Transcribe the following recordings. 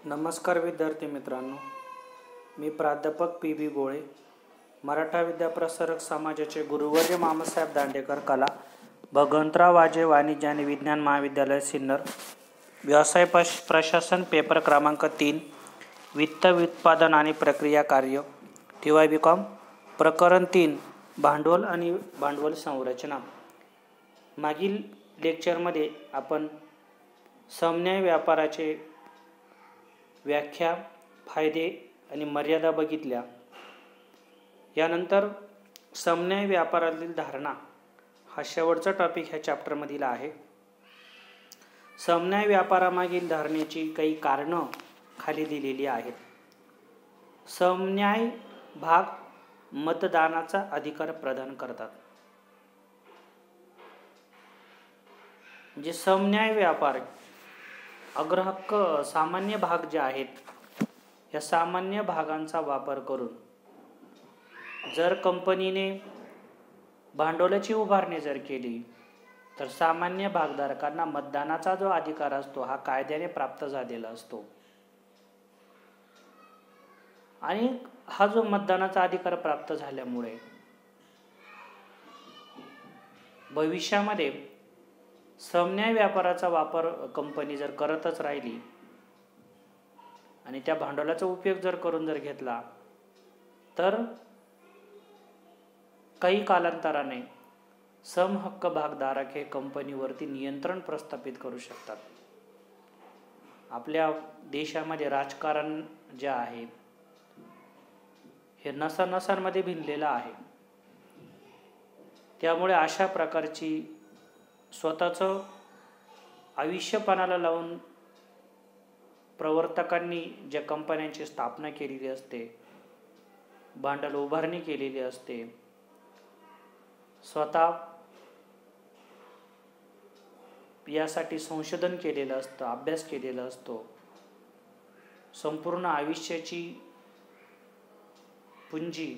नमस्कार विद्यार्थी मित्रांनो, मी प्राध्यापक पी.बी. गोळे, मराठा विद्याप्रसारक समाजाचे गुरुवर्य मामासाहेब दांडेकर कला, भगवंतराव वाजे वाणिज्य आणि विज्ञान महाविद्यालय सिन्नर, व्यवसाय प्रशासन पेपर क्रमांक 3, वित्त उत्पादन आणि प्रक्रिया कार्य, TY.BCom, प्रकरण 3, भांडवल आणि भांडवल संरचना. मागील लेक्चरमध्ये आपण समन्याय व्यापाराचे व्याख्या, फायदे आणि मर्यादा बघितल्या. यानंतर समन्याय व्यापारातील धारणा हा शेवटचा टॉपिक ह्या चॅप्टरमधील आहे. समन्याय व्यापारामागील धारणेची काही कारणं खाली दिलेली आहेत. समन्याय भाग मतदानाचा अधिकार प्रदान करतात. म्हणजे समन्याय व्यापार अग्रहक्क सामान्य भाग जे आहेत, या सामान्य भागांचा वापर करून जर कंपनीने भांडवलाची उभारणी जर केली तर सामान्य भागधारकांना मतदानाचा जो अधिकार असतो हा कायद्याने प्राप्त झालेला असतो. आणि हा जो मतदानाचा अधिकार प्राप्त झाल्यामुळे भविष्यामध्ये समन्याय व्यापाराचा वापर कंपनी जर करतच राहिली आणि त्या भांडवलाचा उपयोग जर करून जर घेतला तर काही कालांतराने समहक्क भागधारक हे कंपनीवरती नियंत्रण प्रस्थापित करू शकतात. आपल्या देशामध्ये राजकारण जे आहे हे नसानसांमध्ये भिनलेलं आहे. त्यामुळे अशा प्रकारची स्वतःचं आयुष्य पणाला लावून प्रवर्तकांनी ज्या कंपन्यांची स्थापना केलेली असते, भांडवल उभारणी केलेली असते, स्वतः यासाठी संशोधन केलेलं असतं, अभ्यास केलेला असतो, संपूर्ण आयुष्याची पुंजी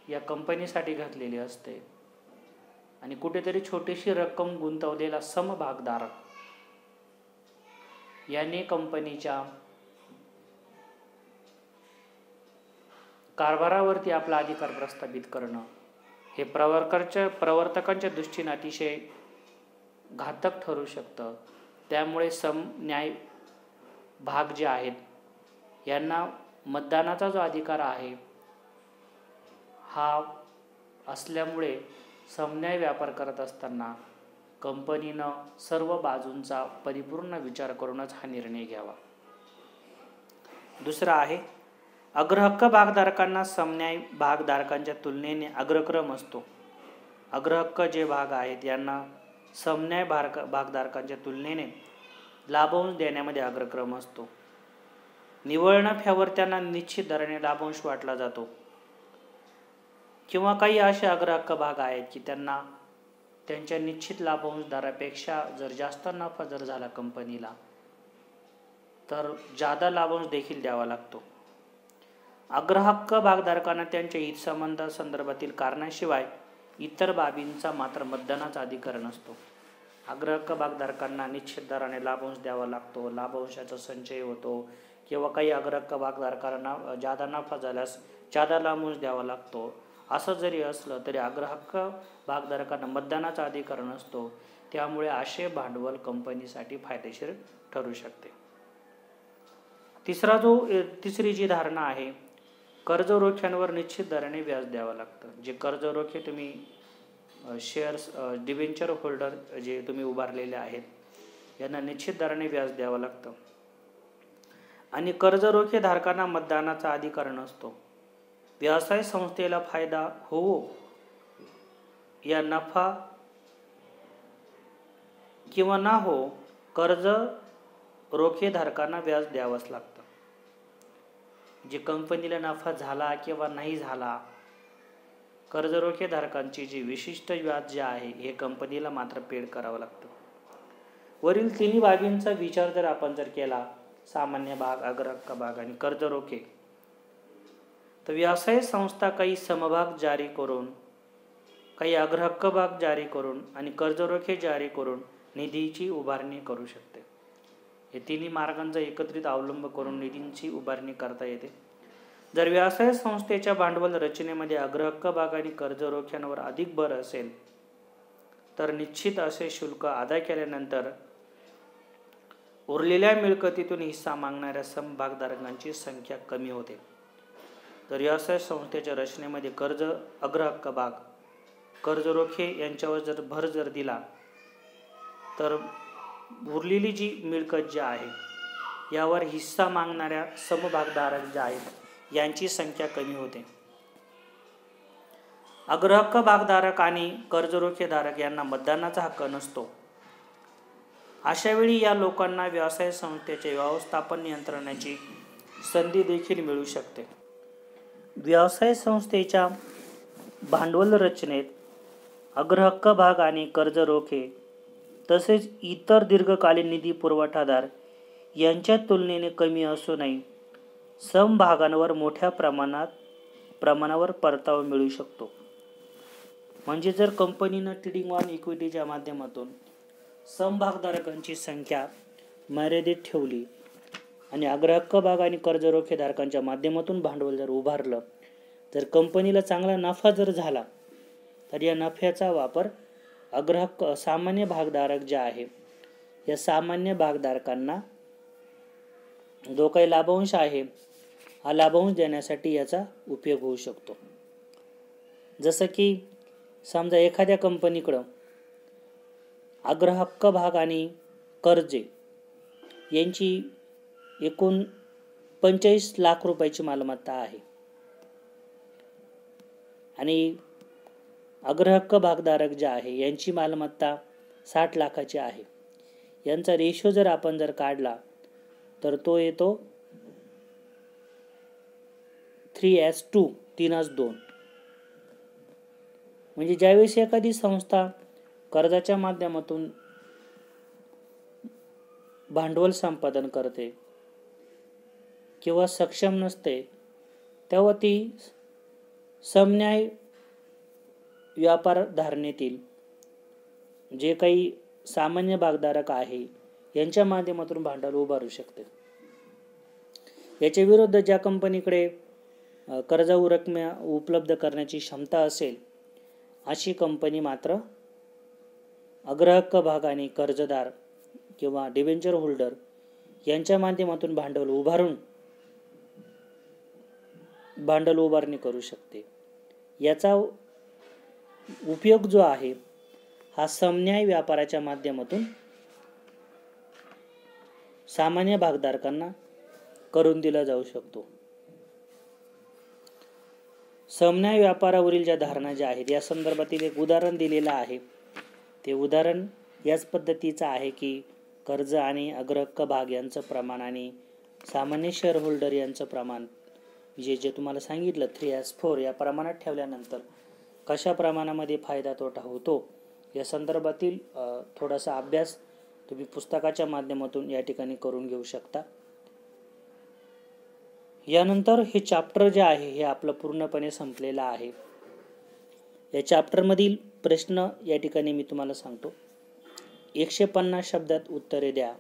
या कंपनीसाठी घातलेली असते आणि कुठेतरी छोटीशी रक्कम गुंतवलेला समभागधारक याने कंपनीच्या कारभारावरती आपला अधिकार प्रस्थापित करणं हे प्रवर्तकांच्या दृष्टीने अतिशय घातक ठरू शकतं. त्यामुळे समन्याय भाग जे आहेत यांना मतदानाचा जो अधिकार आहे हा असल्यामुळे समन्याय व्यापार करत असताना कंपनीनं सर्व बाजूंचा परिपूर्ण विचार करूनच हा निर्णय घ्यावा. दुसरा आहे अग्रहक्क भागधारकांना समन्याय भागधारकांच्या तुलनेने अग्रक्रम असतो. अग्रहक्क जे भाग आहेत यांना समन्याय भागधारकांच्या तुलनेने लाभांश देण्यामध्ये अग्रक्रम असतो. निव्वळ नफ्यावर त्यांना निश्चित दराने लाभांश वाटला जातो. किंवा काही असे अग्रहक्क भाग आहेत की त्यांना त्यांच्या निश्चित लाभांश दरापेक्षा जर जास्त नफा जर झाला कंपनीला तर जादा लाभांश देखील द्यावा लागतो. अग्रहक्क भागधारकांना त्यांच्या हितसंबंधासंदर्भातील कारणाशिवाय इतर बाबींचा मात्र मतदानाचा अधिकार नसतो. अग्रहक्क भागधारकांना निश्चित दराने लाभांश द्यावा लागतो, लाभांशाचा संचय होतो किंवा काही अग्रहक्क भागधारकांना जादा नफा झाल्यास जादा लाभांश द्यावा लागतो. असं जरी असलं तरी अग्रहक्क भागधारकांना मतदानाचा अधिकार नसतो. त्यामुळे असे भांडवल कंपनीसाठी फायदेशीर ठरू शकते. तिसरी जी धारणा आहे, कर्ज रोख्यांवर निश्चित दराने व्याज द्यावं लागतं. जे कर्ज रोखे तुम्ही शेअर्स डिबेंचर होल्डर जे तुम्ही उभारलेले आहेत यांना निश्चित दराने व्याज द्यावं लागतं. आणि कर्ज रोखे धारकांना मतदानाचा अधिकार नसतो. व्यवसाय संस्थेला फायदा होवो या नफा किंवा ना हो कर्ज रोखे धारकांना व्याज द्यावंच लागतं. जे कंपनीला नफा झाला किंवा नाही झाला, कर्ज रोखे धारकांची जी विशिष्ट व्याज जे आहे हे कंपनीला मात्र पेड करावं लागतं. वरील तिन्ही बाबींचा विचार जर आपण केला, सामान्य भाग, अग्रहक्क भाग आणि कर्ज रोखे, तर व्यवसाय संस्था काही समभाग जारी करून, काही अग्रहक्क भाग जारी करून आणि कर्ज रोखे जारी करून निधीची उभारणी करू शकते. हे तिन्ही मार्गांचा एकत्रित अवलंब करून निधींची उभारणी करता येते. जर व्यवसाय संस्थेच्या भांडवल रचनेमध्ये अग्रहक्क भाग आणि कर्ज रोख्यांवर अधिक भर असेल तर निश्चित असे शुल्क अदा केल्यानंतर उरलेल्या मिळकतीतून हिस्सा मागणाऱ्या समभागधारकांची संख्या कमी होते. तर व्यवसाय संस्थेच्या रचनेमध्ये कर्ज अग्रहक्क भाग कर्ज रोखे यांच्यावर जर भर दिला तर उरलेली जी मिळकत जी आहे यावर हिस्सा मागणाऱ्या समभागधारक जे आहेत यांची संख्या कमी होते. अग्रहक्क भागधारक आणि कर्ज रोखेधारक यांना मतदानाचा हक्क नसतो. अशावेळी या लोकांना व्यवसाय संस्थेचे व्यवस्थापन नियंत्रणाची संधी देखील मिळू शकते. व्यवसाय संस्थेच्या भांडवल रचनेत अग्रहक्क भाग आणि कर्ज रोखे तसेच इतर दीर्घकालीन निधी पुरवठादार यांच्या तुलनेने कमी असूनही समभागांवर मोठ्या प्रमाणावर परतावा मिळू शकतो. म्हणजे जर कंपनीनं ट्रेडिंग ऑन इक्विटीच्या माध्यमातून समभागधारकांची संख्या मर्यादित ठेवली आणि अग्रहक्क भाग आणि कर्ज रोखेधारकांच्या माध्यमातून भांडवल जर उभारलं तर कंपनीला चांगला नफा जर झाला तर या नफ्याचा वापर अग्रहक्क सामान्य भागधारक जे आहे या सामान्य भागधारकांना जो काही लाभांश आहे हा लाभांश देण्यासाठी याचा उपयोग होऊ शकतो. जसं की समजा एखाद्या कंपनीकडं अग्रहक्क भाग आणि कर्जे यांची एकूण 45 लाख रुपयाची मालमत्ता आहे आणि अग्रहक्क भागधारक जे आहे यांची मालमत्ता 60 लाखाची आहे. यांचा रेशो जर आपण काढला तर तो येतो 3:2 3:2. म्हणजे ज्यावेळेस एखादी संस्था कर्जाच्या माध्यमातून भांडवल संपादन करते किंवा सक्षम नसते तेव्हा ती समन्याय व्यापार धारणेतील जे काही सामान्य भागधारक आहे यांच्या माध्यमातून भांडवल उभारू शकते. याच्या विरुद्ध ज्या कंपनीकडे कर्जाऊ रक्कम उपलब्ध करण्याची क्षमता असेल अशी कंपनी मात्र अग्रहक्क भाग आणि कर्जदार किंवा डिबेंचर होल्डर यांच्या माध्यमातून भांडवल उभारून भांडवल उभारणी करू शकते. याचा उपयोग जो आहे हा समन्याय व्यापाराच्या माध्यमातून सामान्य भागधारकांना करून दिला जाऊ शकतो. समन्याय व्यापारावरील ज्या धारणा ज्या आहेत या संदर्भातील एक उदाहरण दिलेलं आहे. ते उदाहरण याच पद्धतीचं आहे की कर्ज आणि अग्रहक्क भाग यांचं प्रमाण आणि सामान्य शेअर होल्डर यांचं प्रमाण जे तुम्हाला सांगितलं 3:4 या प्रमाणात ठेवल्यानंतर कशा प्रमाणामध्ये फायदा तोटा होतो या संदर्भातील थोडासा अभ्यास तुम्ही पुस्तकाच्या माध्यमातून या ठिकाणी करून घेऊ शकता. यानंतर हे चॅप्टर जे आहे हे आपलं पूर्णपणे संपलेलं आहे. या चॅप्टरमधील प्रश्न या ठिकाणी मी तुम्हाला सांगतो. 150 शब्दात उत्तरे द्या.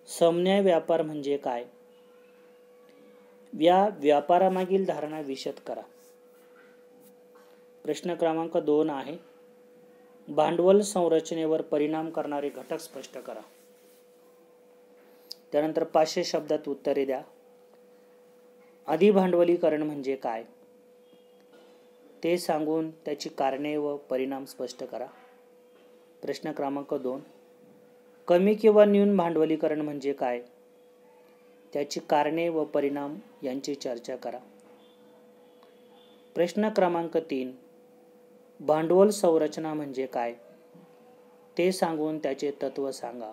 समन्याय व्यापार म्हणजे काय? या व्यापारामागील धारणा विशद करा. प्रश्न क्रमांक 2 आहे. भांडवल संरचनेवर परिणाम करणारे घटक स्पष्ट करा. त्यानंतर 500 शब्दात उत्तरे द्या. अधिभांडवलीकरण म्हणजे काय ते सांगून त्याची कारणे व परिणाम स्पष्ट करा. प्रश्न क्रमांक 2. कमी किंवा न्यून भांडवलीकरण म्हणजे काय त्याची कारणे व परिणाम यांची चर्चा करा. प्रश्न क्रमांक 3. भांडवल संरचना म्हणजे काय ते सांगून त्याचे तत्व सांगा.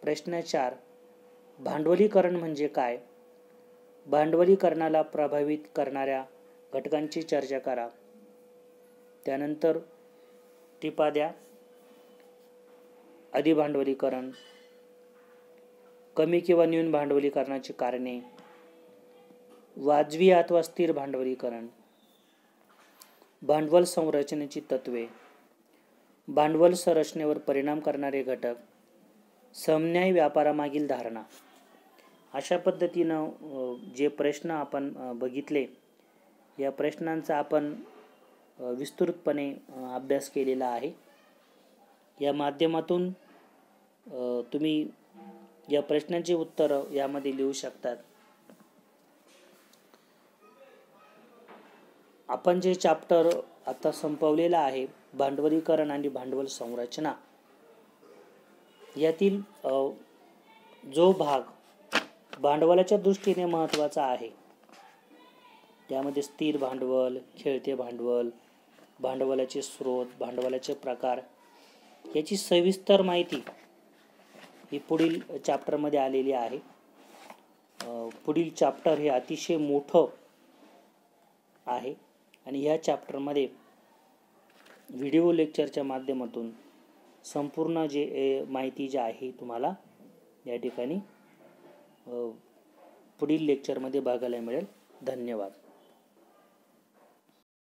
प्रश्न 4. भांडवलीकरण म्हणजे काय भांडवलीकरणाला प्रभावित करणाऱ्या घटकांची चर्चा करा. त्यानंतर टिपा द्या. अधिभांडवलीकरण, कमी किंवा न्यून भांडवलीकरणाची कारणे, वाजवी अथवा स्थिर भांडवलीकरण, भांडवल संरचनेची तत्वे, भांडवल संरचनेवर परिणाम करणारे घटक, समन्याय व्यापारामागील धारणा. अशा पद्धतीनं जे प्रश्न आपण बघितले, या प्रश्नांचा आपण विस्तृतपणे अभ्यास केलेला आहे. या माध्यमातून तुम्ही या प्रश्नांची उत्तरं यामध्ये लिहू शकतात. आपण जे चॅप्टर आता संपवलेलं आहे, भांडवलीकरण आणि भांडवल संरचना, यातील जो भाग भांडवलाच्या दृष्टीने महत्त्वाचा आहे, त्यामध्ये स्थिर भांडवल, खेळते भांडवल, भांडवलाचे स्रोत, भांडवलाचे प्रकार याची सविस्तर माहिती ही पुढील चॅप्टरमध्ये आलेली आहे. पुढील चॅप्टर हे अतिशय मोठं आहे आणि ह्या चॅप्टरमध्ये व्हिडिओ लेक्चरच्या माध्यमातून संपूर्ण जे माहिती जी आहे तुम्हाला या ठिकाणी पुढील लेक्चरमध्ये बघायला मिळेल. धन्यवाद.